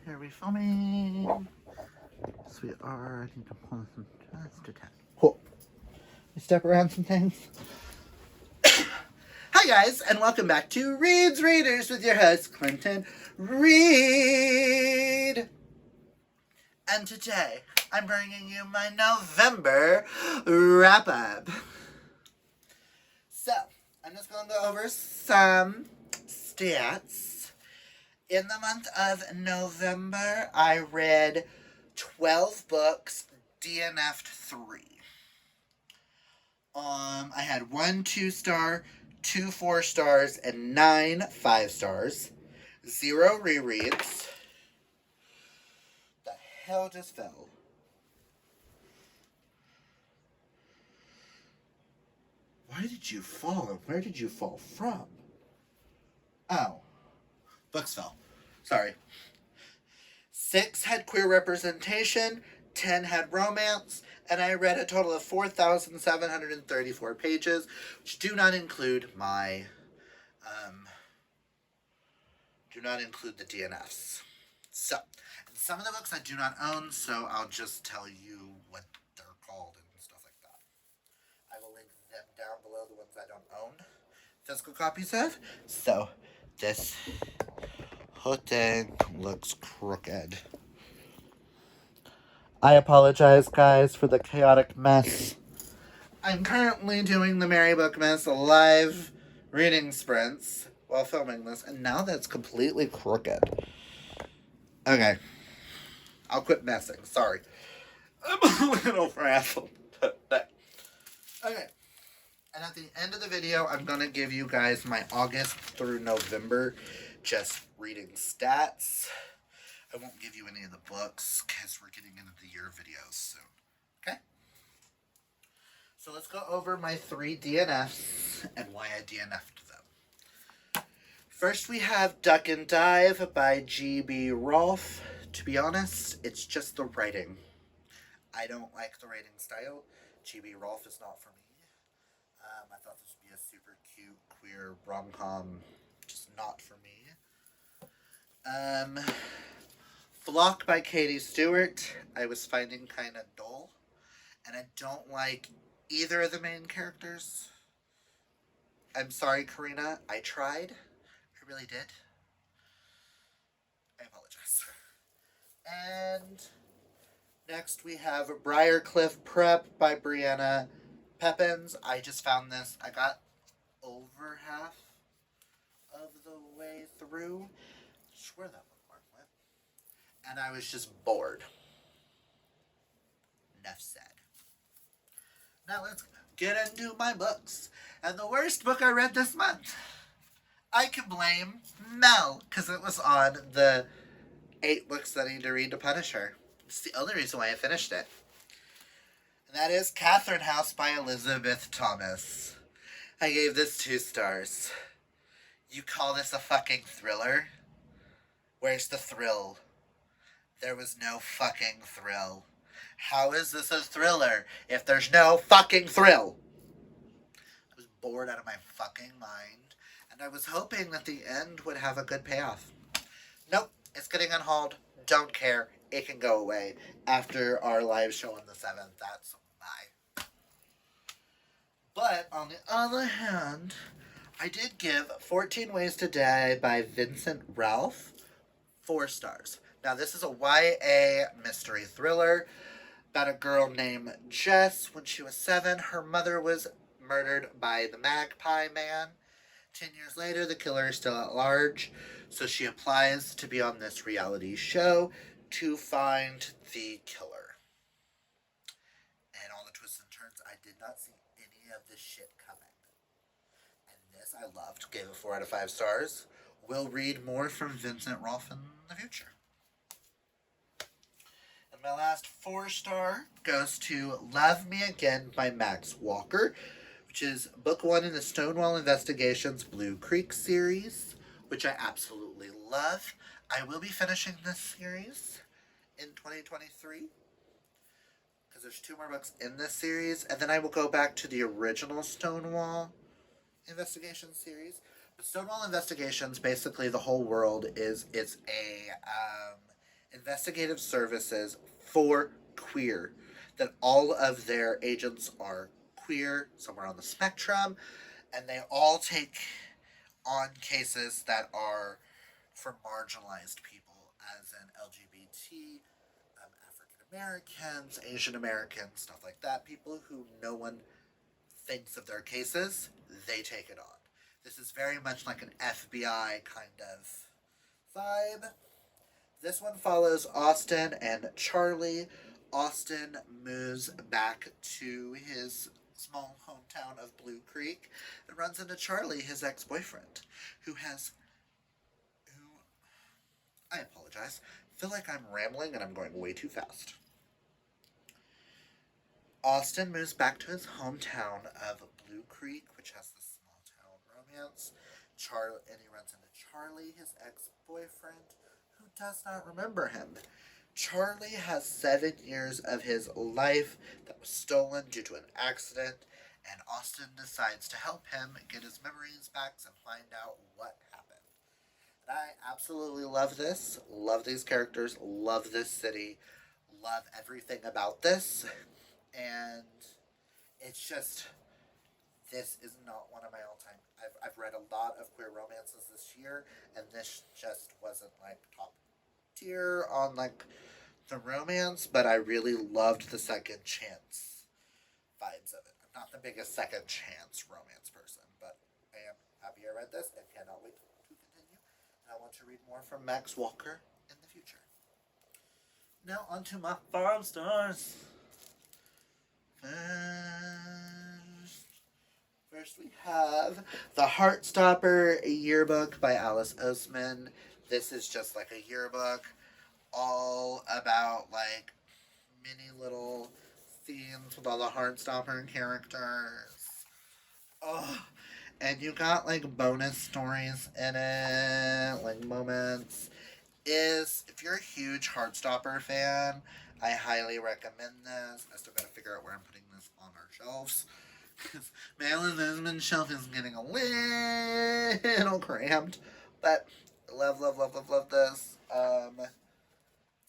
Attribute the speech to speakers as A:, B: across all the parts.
A: Are we filming? Yes, we are. I need to pull this in just a tad. Cool. We step around some things. Hi, guys, and welcome back to Reed's Readers with your host, Clinton Reed. And today, I'm bringing you my November wrap-up. So, I'm just going to go over some stats. In the month of November, I read 12 books, DNF'd 3. I had 1 2-star, 2 4-stars, and 9 5-stars. 0 rereads. The hell just fell? Why did you fall, and where did you fall from? Oh. Books fell. Sorry. 6 had queer representation, 10 had romance, and I read a total of 4,734 pages, which do not include my, the DNFs. So, some of the books I do not own, so I'll just tell you what they're called and stuff like that. I will link them down below, the ones I don't own physical copies of. So, this whole thing looks crooked. I apologize, guys, for the chaotic mess. I'm currently doing the Merry Bookmas live reading sprints while filming this, and now that's completely crooked. Okay. I'll quit messing. Sorry. I'm a little frazzled. Okay. And at the end of the video, I'm going to give you guys my August through November just reading stats. I won't give you any of the books because we're getting into the year videos soon. Okay? So let's go over my 3 DNFs and why I DNF'd them. First, we have Duck and Dive by G.B. Rolfe. To be honest, it's just the writing. I don't like the writing style. G.B. Rolfe is not for me. I thought this would be a super cute, queer rom-com. Just not for me. Flock by Katie Stewart, I was finding kind of dull. And I don't like either of the main characters. I'm sorry, Karina. I tried. I really did. I apologize. And next we have Briarcliff Prep by Brianna Pepins. I just found this. I got over half of the way through. I swear that bookmark went. And I was just bored. Enough said. Now let's get into my books. And the worst book I read this month, I can blame Mel, because it was on the 8 books that I need to read to punish her. It's the only reason why I finished it. And that is Catherine House by Elizabeth Thomas. I gave this 2 stars. You call this a fucking thriller? Where's the thrill? There was no fucking thrill. How is this a thriller if there's no fucking thrill? I was bored out of my fucking mind, and I was hoping that the end would have a good payoff. Nope, it's getting on hold. Don't care. It can go away after our live show on the 7th. That's bye. But on the other hand, I did give 14 Ways to Die by Vincent Ralph 4 stars. Now, this is a YA mystery thriller about a girl named Jess. When she was 7, her mother was murdered by the Magpie Man. 10 years later, the killer is still at large, so she applies to be on this reality show to find the killer. And all the twists and turns, I did not see any of this shit coming. And this I loved. Gave it 4 out of 5 stars. We'll read more from Vincent Rolfe in the future. And my last 4-star goes to Love Me Again by Max Walker, which is book 1 in the Stonewall Investigations Blue Creek series, which I absolutely love. I will be finishing this series in 2023 because there's 2 more books in this series, and then I will go back to the original Stonewall Investigations series. But Stonewall Investigations, basically the whole world is it's a investigative services for queer, that all of their agents are queer, somewhere on the spectrum, and they all take on cases that are for marginalized people, as in LGBT, African Americans, Asian Americans, stuff like that. People who no one thinks of their cases, they take it on. This is very much like an FBI kind of vibe. This one follows Austin and Charlie. Austin moves back to his small hometown of Blue Creek and runs into Charlie, his ex boyfriend, who has. Who. I apologize. I feel like I'm rambling and I'm going way too fast. Austin moves back to his hometown of Blue Creek, which has this small town romance. And he runs into Charlie, his ex boyfriend, who does not remember him. Charlie has 7 years of his life that was stolen due to an accident, and Austin decides to help him get his memories back and find out what happened. And I absolutely love this, love these characters, love this city, love everything about this, and it's just, this is not one of my all-time. I've read a lot of queer romances this year, and this just wasn't like top tier on like the romance, but I really loved the second chance vibes of it. I'm not the biggest second chance romance person, but I am happy I read this and cannot wait to continue. And I want to read more from Max Walker in the future. Now onto my 5 stars. First we have The Heartstopper Yearbook by Alice Oseman. This is just like a yearbook, all about like mini little themes with all the Heartstopper characters. Oh, and you got like bonus stories in it, like moments. If you're a huge Heartstopper fan, I highly recommend this. I still gotta figure out where I'm putting this on our shelves. Because Marilyn Lisman's shelf is getting a little cramped. But love, love, love, love, love this.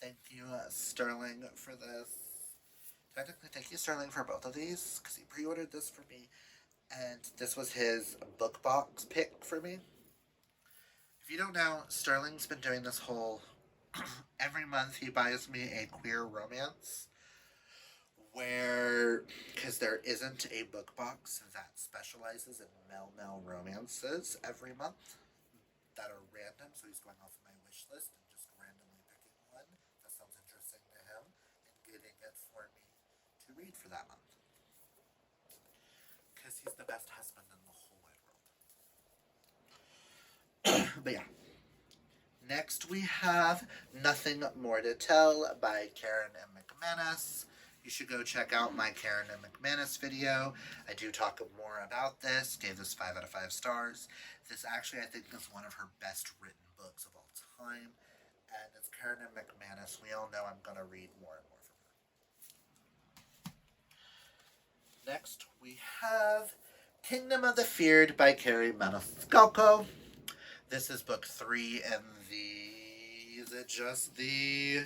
A: Thank you, Sterling, for this. Technically, thank you, Sterling, for both of these. Because he pre-ordered this for me. And this was his book box pick for me. If you don't know, Sterling's been doing this whole... every month he buys me a queer romance, where, because there isn't a book box that specializes in male romances every month that are random, so he's going off of my wish list and just randomly picking one that sounds interesting to him and getting it for me to read for that month. Because he's the best husband in the whole wide world. But yeah. Next we have Nothing More to Tell by Karen M. McManus. You should go check out my Karen M. McManus video. I do talk more about this. Gave this 5 out of 5 stars. This actually, I think, is one of her best written books of all time. And it's Karen M. McManus. We all know I'm going to read more and more from her. Next we have Kingdom of the Feared by Carrie Maniscalco. This is book 3 in the... Is it just the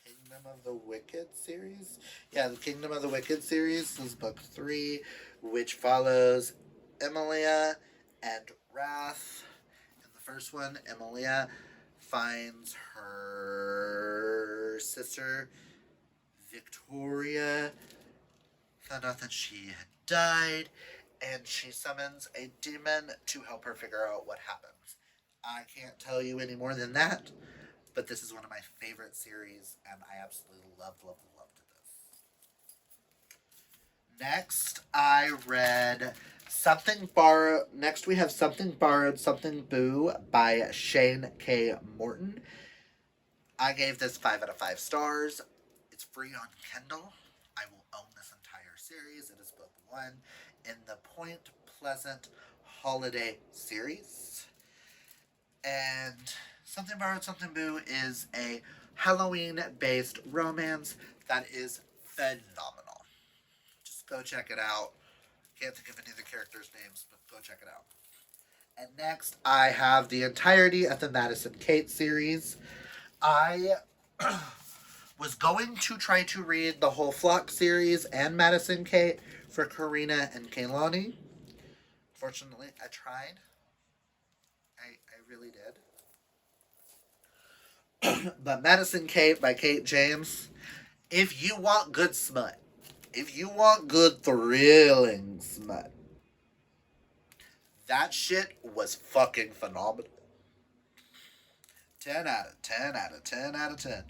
A: Kingdom of the Wicked series? Yeah, the Kingdom of the Wicked series is book 3, which follows Emilia and Wrath. In the first one, Emilia finds her sister Victoria, found out that she had died, and she summons a demon to help her figure out what happens. I can't tell you any more than that, but this is one of my favorite series, and I absolutely loved this. Next, I read Something Borrowed. Next, we have Something Borrowed, Something Boo by Shane K. Morton. I gave this 5 out of 5 stars. It's free on Kindle. I will own this entire series. It is book 1 in the Point Pleasant Holiday series. And Something Borrowed, Something Boo is a Halloween-based romance that is phenomenal. Just go check it out. Can't think of any of the characters' names, but go check it out. And next, I have the entirety of the Madison Kate series. I was going to try to read the whole Flock series and Madison Kate for Karina and Kaylani. Fortunately, I tried. I really did. But Madison Kate by Kate James, if you want good smut, if you want good thrilling smut, that shit was fucking phenomenal. 10 out of 10 out of 10 out of 10.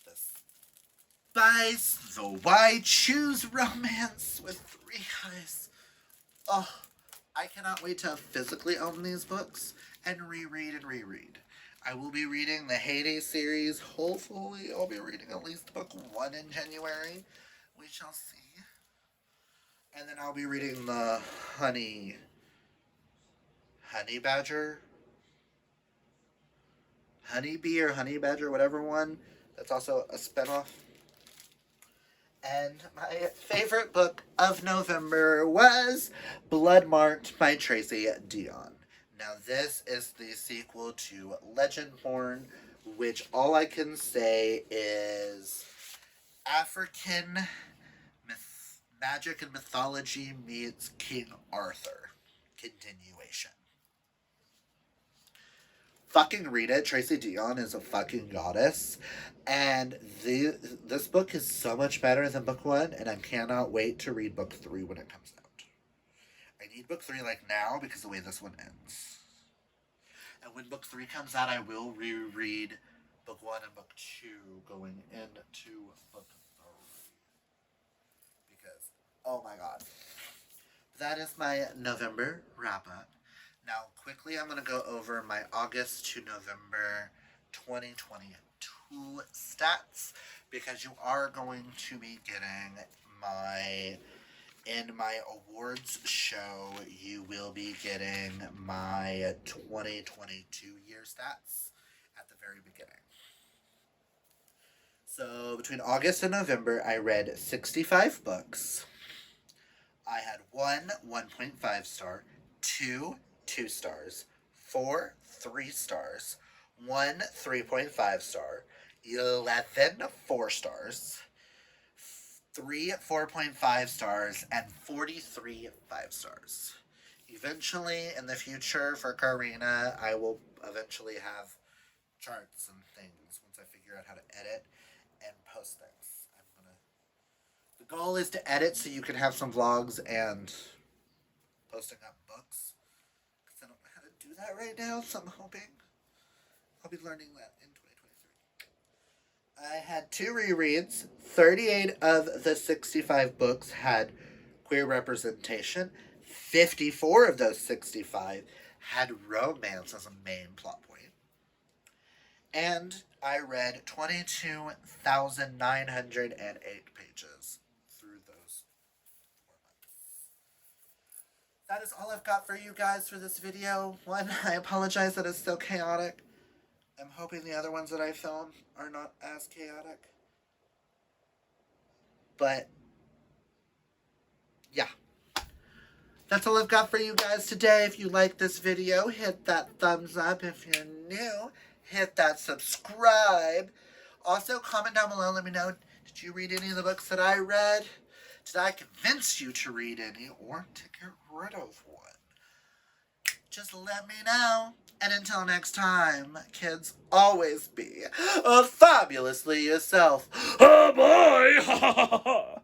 A: The Spice, the Why Choose Romance with Three Eyes. Oh, I cannot wait to physically own these books and reread and reread. I will be reading the Heyday series. Hopefully, I'll be reading at least book 1 in January. We shall see. And then I'll be reading the Honey Badger? Honeybee or Honey Badger, whatever one. That's also a spinoff. And my favorite book of November was Blood Marked by Tracy Deonn. Now, this is the sequel to Legendborn, which all I can say is African magic and mythology meets King Arthur continuation. Fucking read it. Tracy Deonn is a fucking goddess. And this book is so much better than book 1, and I cannot wait to read book 3 when it comes out. I need book 3 like now because of the way this one ends. And when book 3 comes out, I will reread book 1 and book 2 going into book 3. Because, oh my god. That is my November wrap-up. Now, quickly, I'm going to go over my August to November 2022 stats, because you are going to be getting in my awards show, you will be getting my 2022 year stats at the very beginning. So, between August and November, I read 65 books. I had 1 1.5 star, 2 2 stars, 4 3 stars, 1 3.5 star, 11 4 stars, 3 4.5 stars, and 43 5 stars. Eventually, in the future, for Karina, I will eventually have charts and things once I figure out how to edit and post things. The goal is to edit so you can have some vlogs and posting up books. Because I don't know how to do that right now, so I'm hoping I'll be learning that in 2023. I had 2 rereads. 38 of the 65 books had queer representation. 54 of those 65 had romance as a main plot point. And I read 22,908 pages through those 4 months. That is all I've got for you guys for this video. One, I apologize that it's so chaotic. I'm hoping the other ones that I film are not as chaotic. But, yeah. That's all I've got for you guys today. If you like this video, hit that thumbs up. If you're new, hit that subscribe. Also, comment down below. Let me know, did you read any of the books that I read? Did I convince you to read any or to get rid of one? Just let me know. And until next time, kids, always be fabulously yourself. Oh boy!